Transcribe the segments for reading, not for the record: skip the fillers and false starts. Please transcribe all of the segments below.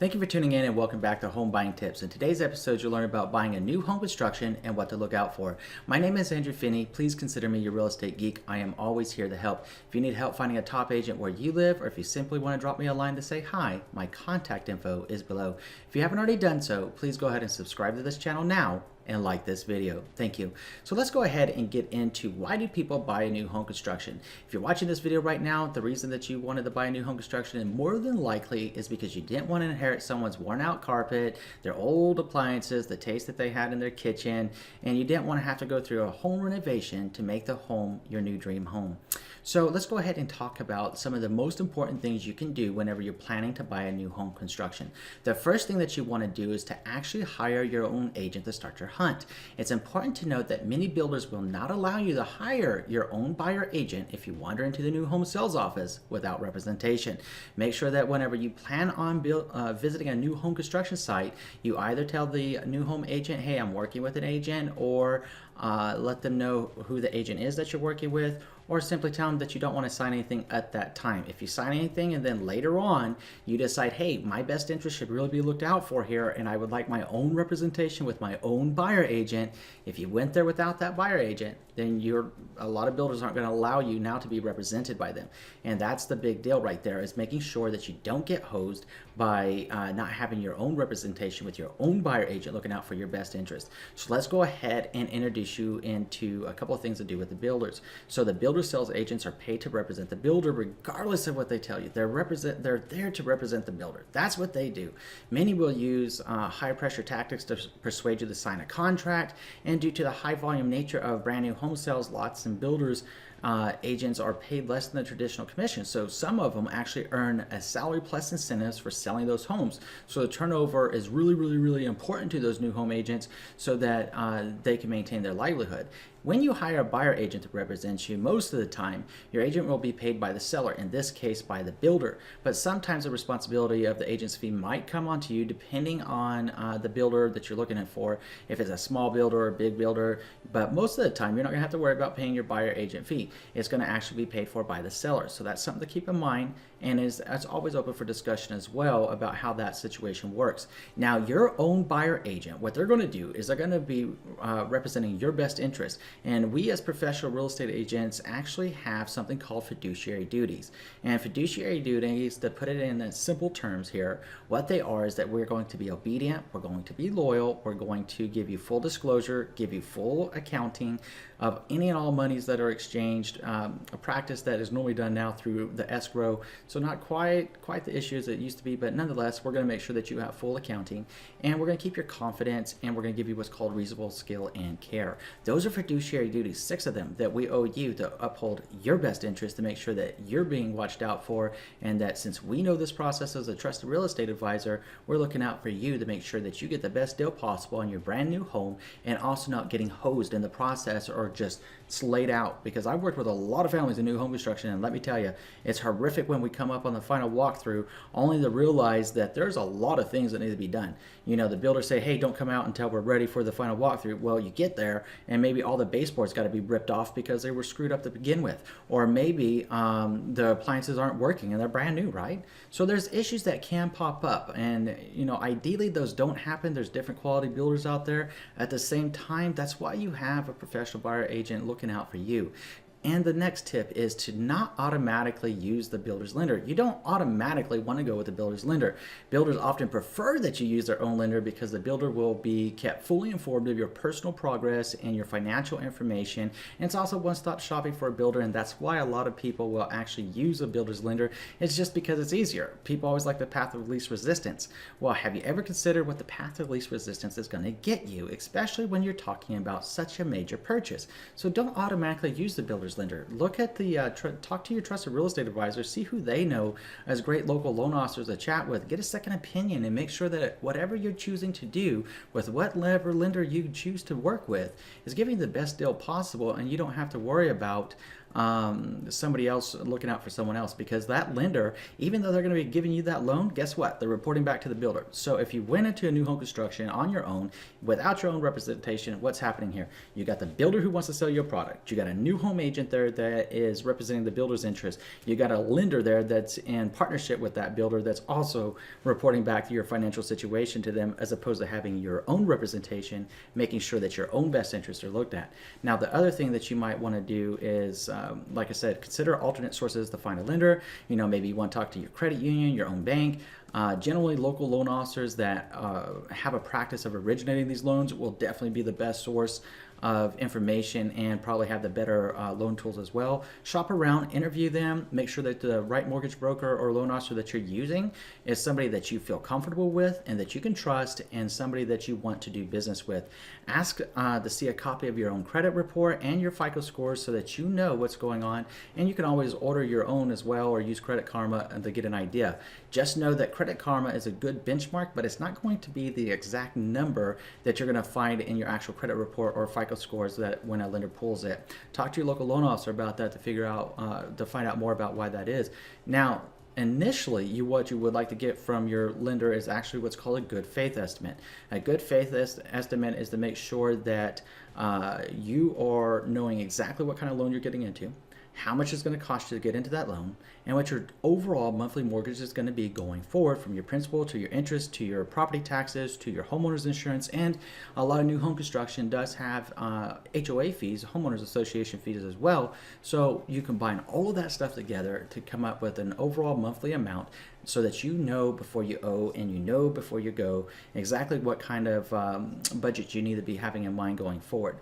Thank you for tuning in and welcome back to Home Buying Tips. In today's episode, you'll learn about buying a new home construction and what to look out for. My name is Andrew Finney. Please consider me your real estate geek. I am always here to help. If you need help finding a top agent where you live, or if you simply want to drop me a line to say hi, my contact info is below. If you haven't already done so, please go ahead and subscribe to this channel now and like this video. Thank you. So let's go ahead and get into why do people buy a new home construction. If you're watching this video right now, the reason that you wanted to buy a new home construction, and more than likely, is because you didn't want to inherit someone's worn out carpet, their old appliances, the taste that they had in their kitchen, and you didn't want to have to go through a home renovation to make the home your new dream home. So let's go ahead and talk about some of the most important things you can do whenever you're planning to buy a new home construction. The first thing that you want to do is to actually hire your own agent to start your hunt. It's important to note that many builders will not allow you to hire your own buyer agent if you wander into the new home sales office without representation. Make sure that whenever you plan on visiting a new home construction site, you either tell the new home agent, hey, I'm working with an agent, or let them know who the agent is that you're working with, or simply tell them that you don't want to sign anything at that time. If you sign anything and then later on you decide, hey, my best interest should really be looked out for here and I would like my own representation with my own buyer agent, if you went there without that buyer agent, then a lot of builders aren't going to allow you now to be represented by them. And that's the big deal right there, is making sure that you don't get hosed by not having your own representation with your own buyer agent looking out for your best interest. So let's go ahead and introduce you into a couple of things to do with the builders. So the builder sales agents are paid to represent the builder regardless of what they tell you. They're there to represent the builder. That's what they do. Many will use high pressure tactics to persuade you to sign a contract, and due to the high volume nature of brand new home sales, lots and builders agents are paid less than the traditional commission. So some of them actually earn a salary plus incentives for selling those homes. So the turnover is really important to those new home agents so that they can maintain their livelihood. When you hire a buyer agent to represent you, most of the time, your agent will be paid by the seller, in this case by the builder. But sometimes the responsibility of the agent's fee might come onto you depending on the builder that you're looking at for, if it's a small builder or a big builder. But most of the time, you're not gonna have to worry about paying your buyer agent fee. It's gonna actually be paid for by the seller. So that's something to keep in mind, and that's always open for discussion as well about how that situation works. Now, your own buyer agent, what they're gonna do is they're gonna be representing your best interest. And we as professional real estate agents actually have something called fiduciary duties. And fiduciary duties, to put it in simple terms here, what they are is that we're going to be obedient, we're going to be loyal, we're going to give you full disclosure, give you full accounting of any and all monies that are exchanged, a practice that is normally done now through the escrow. So not quite the issue as it used to be, but nonetheless, we're going to make sure that you have full accounting, and we're going to keep your confidence, and we're going to give you what's called reasonable skill and care. Those are fiduciary duties, 6 of them, that we owe you to uphold your best interest, to make sure that you're being watched out for, and that since we know this process as a trusted real estate advisor, we're looking out for you to make sure that you get the best deal possible on your brand new home, and also not getting hosed in the process or just slayed out. Because I've worked with a lot of families in new home construction, and let me tell you, it's horrific when we come up on the final walkthrough only to realize that there's a lot of things that need to be done. You know, the builders say, hey, don't come out until we're ready for the final walkthrough. Well, you get there and maybe all the baseboards got to be ripped off because they were screwed up to begin with, or maybe the appliances aren't working and they're brand new, right? So there's issues that can pop up, and you know, ideally those don't happen. There's different quality builders out there. At the same time, that's why you have a professional buyer agent looking out for you. And the next tip is to not automatically use the builder's lender. You don't automatically want to go with the builder's lender. Builders often prefer that you use their own lender because the builder will be kept fully informed of your personal progress and your financial information. And it's also one-stop shopping for a builder, and that's why a lot of people will actually use a builder's lender. It's just because it's easier. People always like the path of least resistance. Well, have you ever considered what the path of least resistance is going to get you, especially when you're talking about such a major purchase? So don't automatically use the builder's lender. Look at the talk to your trusted real estate advisor, see who they know as great local loan officers to chat with, get a second opinion, and make sure that whatever you're choosing to do with whatever lender you choose to work with is giving you the best deal possible, and you don't have to worry about somebody else looking out for someone else, because that lender, even though they're going to be giving you that loan, guess what? They're reporting back to the builder. So if you went into a new home construction on your own without your own representation, what's happening here? You got the builder who wants to sell you a product. You got a new home agent there that is representing the builder's interest. You got a lender there that's in partnership with that builder that's also reporting back to your financial situation to them, as opposed to having your own representation, making sure that your own best interests are looked at. Now, the other thing that you might want to do is, like I said, consider alternate sources to find a lender. Maybe you want to talk to your credit union, your own bank. Generally, local loan officers that have a practice of originating these loans will definitely be the best source of information and probably have the better loan tools as well. Shop around, interview them, make sure that the right mortgage broker or loan officer that you're using is somebody that you feel comfortable with and that you can trust, and somebody that you want to do business with. Ask to see a copy of your own credit report and your FICO scores so that you know what's going on, and you can always order your own as well or use Credit Karma to get an idea. Just know that Credit Karma is a good benchmark, but it's not going to be the exact number that you're going to find in your actual credit report or FICO scores that when a lender pulls it. Talk to your local loan officer about that to figure out, to find out more about why that is. Now, initially, what you would like to get from your lender is actually what's called a good faith estimate. A good faith estimate is to make sure that you are knowing exactly what kind of loan you're getting into, how much it's going to cost you to get into that loan, and what your overall monthly mortgage is going to be going forward, from your principal to your interest to your property taxes to your homeowner's insurance. And a lot of new home construction does have HOA fees, homeowners association fees as well. So you combine all of that stuff together to come up with an overall monthly amount, so that you know before you owe and you know before you go exactly what kind of budget you need to be having in mind going forward.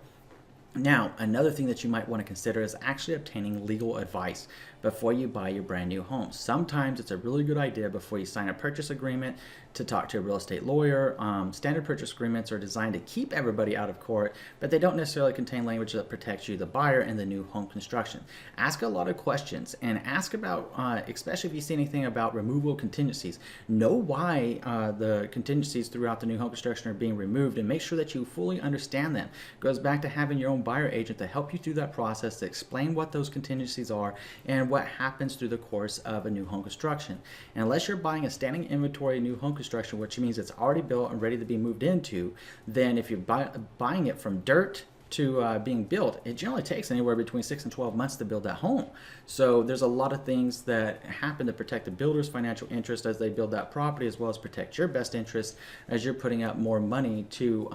Now, another thing that you might want to consider is actually obtaining legal advice before you buy your brand new home. Sometimes it's a really good idea before you sign a purchase agreement to talk to a real estate lawyer. Standard purchase agreements are designed to keep everybody out of court, but they don't necessarily contain language that protects you, the buyer, in the new home construction. Ask a lot of questions, and ask about, especially if you see anything about removal contingencies. Know why the contingencies throughout the new home construction are being removed, and make sure that you fully understand them. It goes back to having your own buyer agent to help you through that process, to explain what those contingencies are and what happens through the course of a new home construction. And unless you're buying a standing inventory new home construction, which means it's already built and ready to be moved into, then if you're buying it from dirt to being built, it generally takes anywhere between 6 and 12 months to build that home. So there's a lot of things that happen to protect the builder's financial interest as they build that property, as well as protect your best interest as you're putting out more money to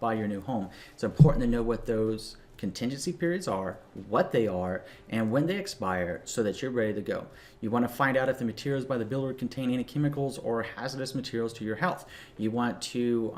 buy your new home. It's important to know what those contingency periods are, what they are, and when they expire, so that you're ready to go. You want to find out if the materials by the builder contain any chemicals or hazardous materials to your health. You want to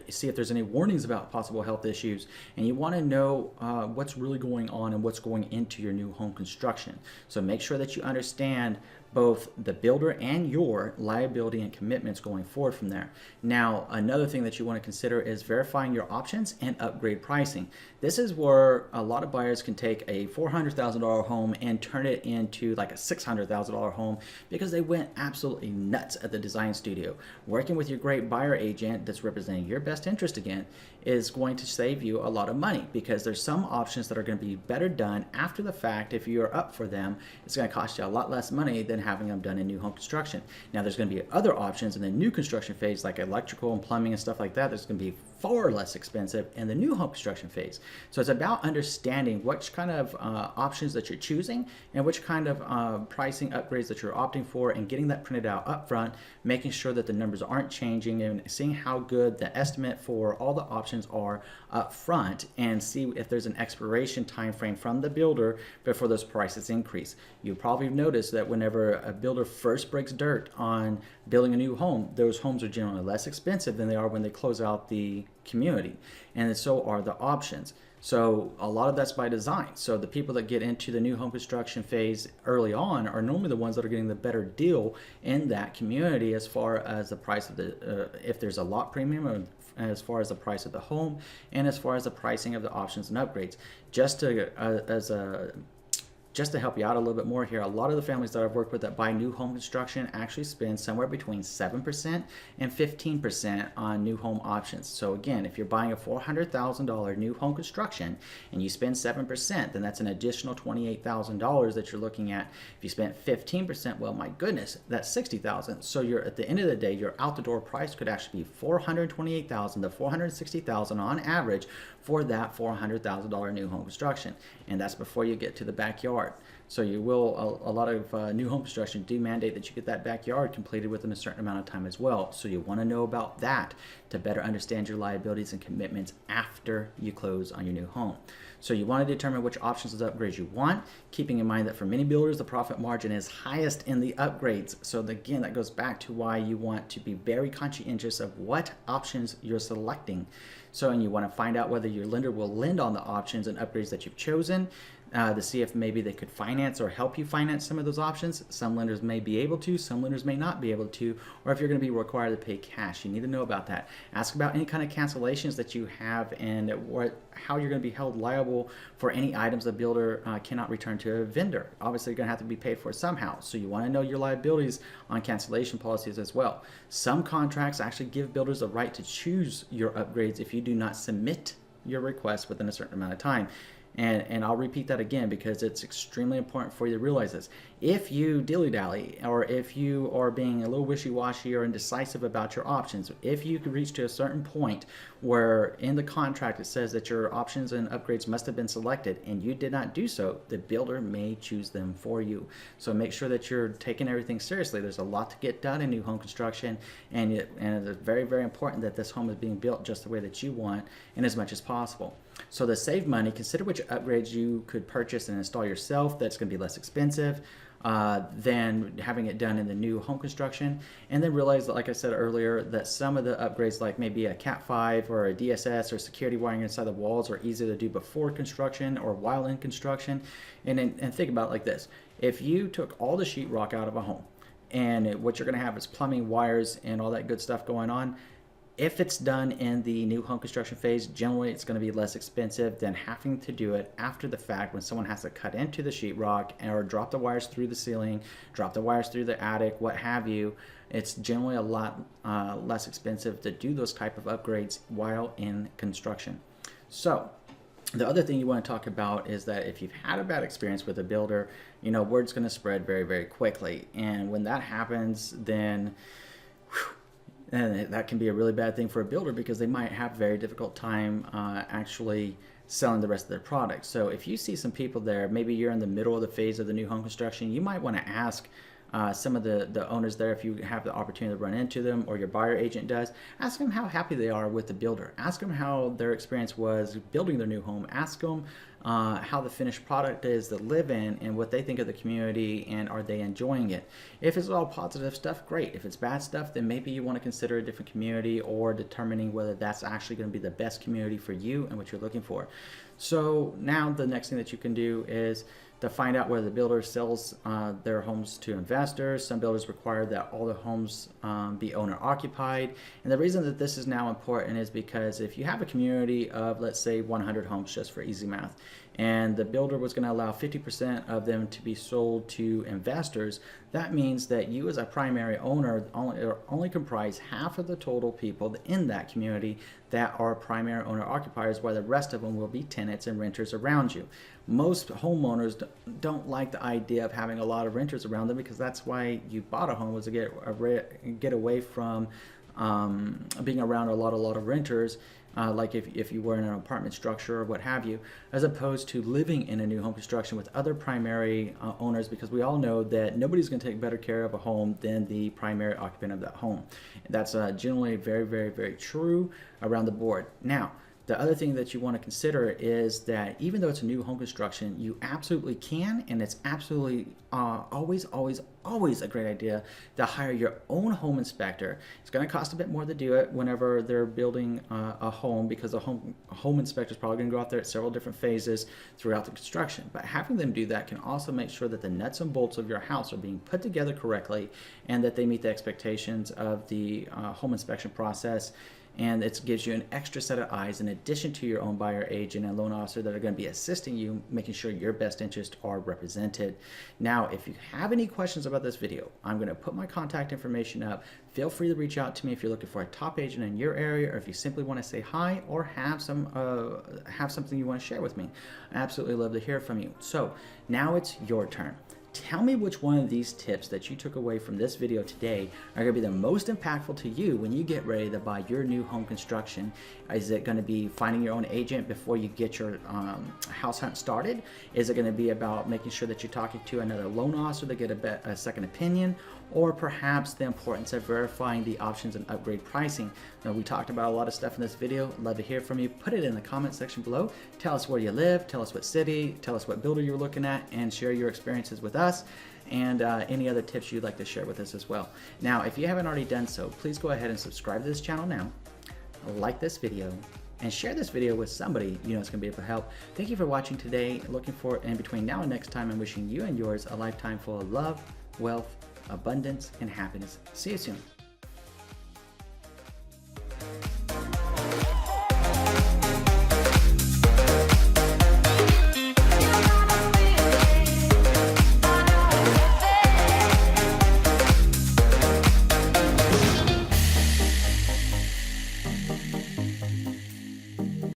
see if there's any warnings about possible health issues, and you want to know what's really going on and what's going into your new home construction. So make sure that you understand both the builder and your liability and commitments going forward from there. Now, another thing that you want to consider is verifying your options and upgrade pricing. This is where a lot of buyers can take a $400,000 home and turn it into like a $600,000 home because they went absolutely nuts at the design studio. Working with your great buyer agent that's representing your best interest again is going to save you a lot of money, because there's some options that are going to be better done after the fact. If you're up for them, it's going to cost you a lot less money than having them done in new home construction. Now, there's going to be other options in the new construction phase, like electrical and plumbing and stuff like that, that's going to be far less expensive in the new home construction phase. So it's about understanding which kind of options that you're choosing and which kind of pricing upgrades that you're opting for, and getting that printed out up front, making sure that the numbers aren't changing, and seeing how good the estimate for all the options are up front, and see if there's an expiration time frame from the builder before those prices increase. You probably noticed that whenever a builder first breaks dirt on building a new home, those homes are generally less expensive than they are when they close out the community, and so are the options. So a lot of that's by design. So the people that get into the new home construction phase early on are normally the ones that are getting the better deal in that community, as far as the price of the, if there's a lot premium, or as far as the price of the home, and as far as the pricing of the options and upgrades. Just just to help you out a little bit more here, a lot of the families that I've worked with that buy new home construction actually spend somewhere between 7% and 15% on new home options. So again, if you're buying a $400,000 new home construction and you spend 7%, then that's an additional $28,000 that you're looking at. If you spent 15%, well, my goodness, that's $60,000. So you're at the end of the day, your out the door price could actually be $428,000 to $460,000 on average for that $400,000 new home construction, and that's before you get to the backyard. So you will, a lot of new home construction do mandate that you get that backyard completed within a certain amount of time as well. So you want to know about that to better understand your liabilities and commitments after you close on your new home. So you want to determine which options of upgrades you want, keeping in mind that for many builders, the profit margin is highest in the upgrades. So again, that goes back to why you want to be very conscientious of what options you're selecting. So, and you want to find out whether your lender will lend on the options and upgrades that you've chosen, to see if maybe they could finance or help you finance some of those options. Some lenders may be able to, some lenders may not be able to, or if you're going to be required to pay cash. You need to know about that. Ask about any kind of cancellations that you have and how you're going to be held liable for any items the builder cannot return to a vendor. Obviously, you're going to have to be paid for somehow. So you want to know your liabilities on cancellation policies as well. Some contracts actually give builders the right to choose your upgrades if you do not submit your request within a certain amount of time. And I'll repeat that again because it's extremely important for you to realize this. If you dilly-dally, or if you are being a little wishy-washy or indecisive about your options, if you could reach to a certain point where in the contract it says that your options and upgrades must have been selected and you did not do so, the builder may choose them for you. So make sure that you're taking everything seriously. There's a lot to get done in new home construction, and it's very, very important that this home is being built just the way that you want and as much as possible. So to save money, consider which upgrades you could purchase and install yourself that's going to be less expensive than having it done in the new home construction. And then realize that, like I said earlier, that some of the upgrades, like maybe a Cat 5 or a DSS or security wiring inside the walls, are easy to do before construction or while in construction. And think about it like this. If you took all the sheetrock out of a home and what you're going to have is plumbing, wires, and all that good stuff going on, if it's done in the new home construction phase, generally it's going to be less expensive than having to do it after the fact when someone has to cut into the sheetrock or drop the wires through the ceiling, drop the wires through the attic, what have you. It's generally a lot less expensive to do those type of upgrades while in construction. So the other thing you want to talk about is that if you've had a bad experience with a builder, word's going to spread very, very quickly. And when that happens, then and that can be a really bad thing for a builder because they might have a very difficult time actually selling the rest of their product. So if you see some people there, maybe you're in the middle of the phase of the new home construction, you might want to ask some of the owners there, if you have the opportunity to run into them or your buyer agent does, ask them how happy they are with the builder. Ask them how their experience was building their new home. Ask them how the finished product is to live in and what they think of the community and are they enjoying it. If it's all positive stuff, great. If it's bad stuff, then maybe you want to consider a different community or determining whether that's actually going to be the best community for you and what you're looking for. So now the next thing that you can do is to find out whether the builder sells their homes to investors. Some builders require that all the homes be owner occupied. And the reason that this is now important is because if you have a community of, let's say, 100 homes, just for easy math, and the builder was going to allow 50% of them to be sold to investors, that means that you as a primary owner only comprise half of the total people in that community that are primary owner occupiers, while the rest of them will be tenants and renters around you. Most homeowners don't like the idea of having a lot of renters around them because that's why you bought a home, was to get away from being around a lot of renters, like if you were in an apartment structure or what have you, as opposed to living in a new home construction with other primary owners, because we all know that nobody's going to take better care of a home than the primary occupant of that home. That's generally very, very, very true around the board. Now, the other thing that you want to consider is that even though it's a new home construction, you absolutely can, and it's absolutely always a great idea to hire your own home inspector. It's going to cost a bit more to do it whenever they're building a home, because the home inspector is probably going to go out there at several different phases throughout the construction. But having them do that can also make sure that the nuts and bolts of your house are being put together correctly and that they meet the expectations of the home inspection process. and it gives you an extra set of eyes in addition to your own buyer agent and loan officer that are going to be assisting you, making sure your best interests are represented. Now, if you have any questions about this video, I'm going to put my contact information up. Feel free to reach out to me if you're looking for a top agent in your area, or if you simply want to say hi or have something you want to share with me. I absolutely love to hear from you. So now it's your turn. Tell me which one of these tips that you took away from this video today are going to be the most impactful to you when you get ready to buy your new home construction. Is it going to be finding your own agent before you get your house hunt started? Is it going to be about making sure that you're talking to another loan officer to get a second opinion? Or perhaps the importance of verifying the options and upgrade pricing? Now, we talked about a lot of stuff in this video. Love to hear from you. Put it in the comment section below. Tell us where you live, tell us what city, tell us what builder you're looking at, and share your experiences with us, and any other tips you'd like to share with us as well. Now, if you haven't already done so, please go ahead and subscribe to this channel now, like this video, and share this video with somebody you know it's going to be able to help. Thank you for watching today. Looking forward, and between now and next time, I'm wishing you and yours a lifetime full of love, wealth, abundance, and happiness. See you soon.